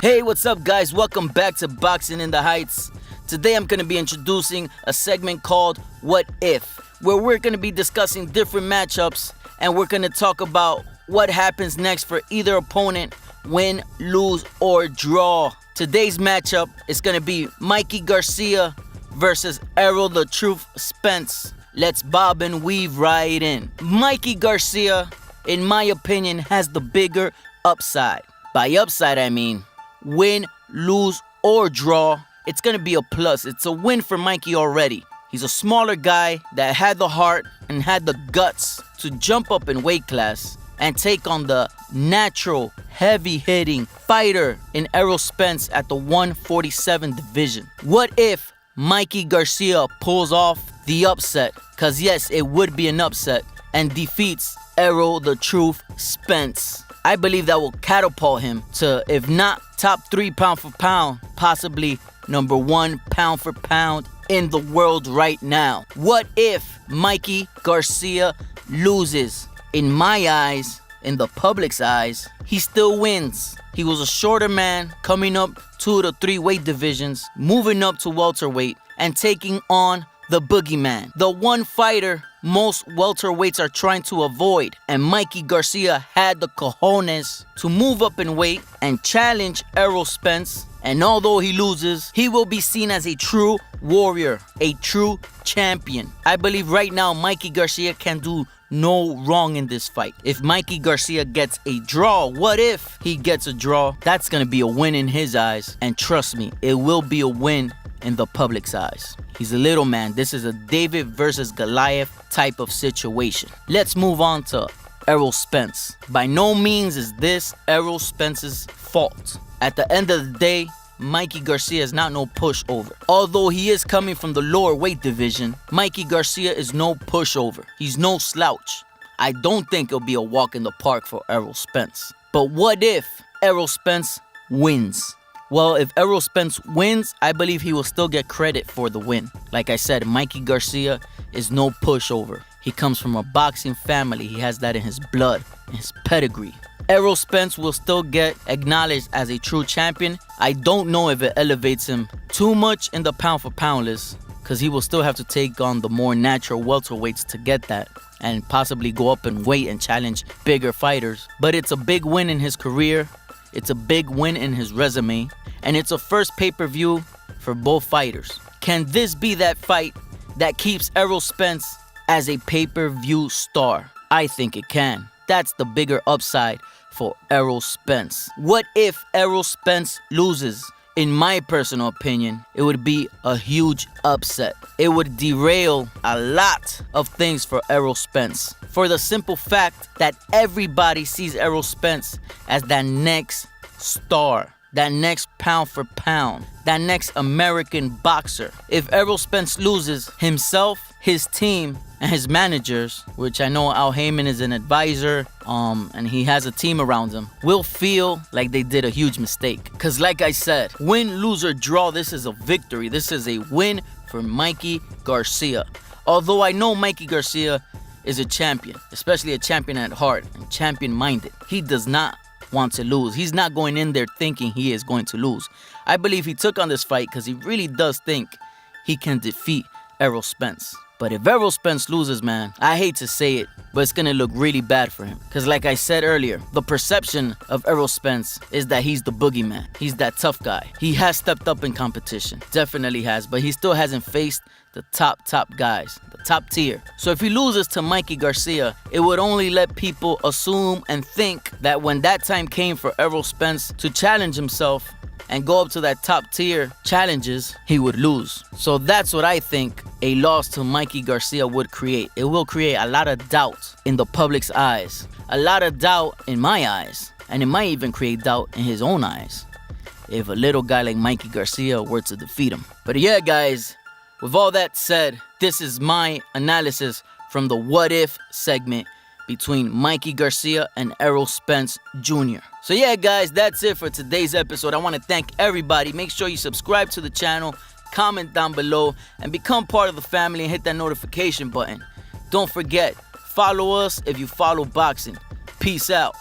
Hey, what's up guys? Welcome back to Boxing in the Heights. Today I'm going to be introducing a segment called What If, where we're going to be discussing different matchups and we're going to talk about what happens next for either opponent, win, lose, or draw. Today's matchup is going to be Mikey Garcia versus Errol the Truth Spence. Let's bob and weave right in. Mikey Garcia, in my opinion, has the bigger upside. By upside, I mean win, lose, or draw, it's going to be a plus. It's a win for Mikey already. He's a smaller guy that had the heart and had the guts to jump up in weight class and take on the natural, heavy-hitting fighter in Errol Spence at the 147 division. What if Mikey Garcia pulls off the upset? Because yes, it would be an upset, and defeats Errol the Truth Spence. I believe that will catapult him to, if not top 3 pound for pound, possibly number 1 pound for pound in the world right now. What if Mikey Garcia loses? In my eyes, in the public's eyes, he still wins. He was a shorter man coming up 2 to 3 weight divisions, moving up to welterweight and taking on the boogeyman, the one fighter most welterweights are trying to avoid. And Mikey Garcia had the cojones to move up in weight and challenge Errol Spence. And although he loses, he will be seen as a true warrior, a true champion. I believe right now Mikey Garcia can do no wrong in this fight. If Mikey Garcia gets a draw, what if he gets a draw? That's gonna be a win in his eyes. And trust me, it will be a win in the public's eyes. He's a little man. This is a David versus Goliath type of situation. Let's move on to Errol Spence. By no means is this Errol Spence's fault. At the end of the day, Mikey Garcia is not no pushover. Although he is coming from the lower weight division, Mikey Garcia is no pushover. He's no slouch. I don't think it'll be a walk in the park for Errol Spence. But what if Errol Spence wins? Well, if Errol Spence wins, I believe he will still get credit for the win. Like I said, Mikey Garcia is no pushover. He comes from a boxing family. He has that in his blood, in his pedigree. Errol Spence will still get acknowledged as a true champion. I don't know if it elevates him too much in the pound for pound list, because he will still have to take on the more natural welterweights to get that and possibly go up in weight and challenge bigger fighters. But it's a big win in his career. It's a big win in his resume, and it's a first pay-per-view for both fighters. Can this be that fight that keeps Errol Spence as a pay-per-view star? I think it can. That's the bigger upside for Errol Spence. What if Errol Spence loses? In my personal opinion, it would be a huge upset. It would derail a lot of things for Errol Spence, for the simple fact that everybody sees Errol Spence as that next star, that next pound for pound, that next American boxer. If Errol Spence loses, himself, his team, and his managers, which I know Al Heyman is an advisor, and he has a team around him, will feel like they did a huge mistake. Because like I said, win, lose, or draw, this is a victory. This is a win for Mikey Garcia. Although I know Mikey Garcia is a champion, especially a champion at heart and champion-minded. He does not want to lose. He's not going in there thinking he is going to lose. I believe he took on this fight because he really does think he can defeat Errol Spence. But if Errol Spence loses, man, I hate to say it, but it's gonna look really bad for him. Because like I said earlier, the perception of Errol Spence is that he's the boogeyman. He's that tough guy. He has stepped up in competition, definitely has, but he still hasn't faced the top guys, the top tier. So if he loses to Mikey Garcia, it would only let people assume and think that when that time came for Errol Spence to challenge himself and go up to that top tier challenges, he would lose. So that's what I think a loss to Mikey Garcia would create. It will create a lot of doubt in the public's eyes, a lot of doubt in my eyes, and it might even create doubt in his own eyes if a little guy like Mikey Garcia were to defeat him. But yeah, guys, with all that said, this is my analysis from the What If segment between Mikey Garcia and Errol Spence Jr. So yeah, guys, that's it for today's episode. I want to thank everybody. Make sure you subscribe to the channel, comment down below, and become part of the family and hit that notification button. Don't forget, follow us if you follow boxing. Peace out.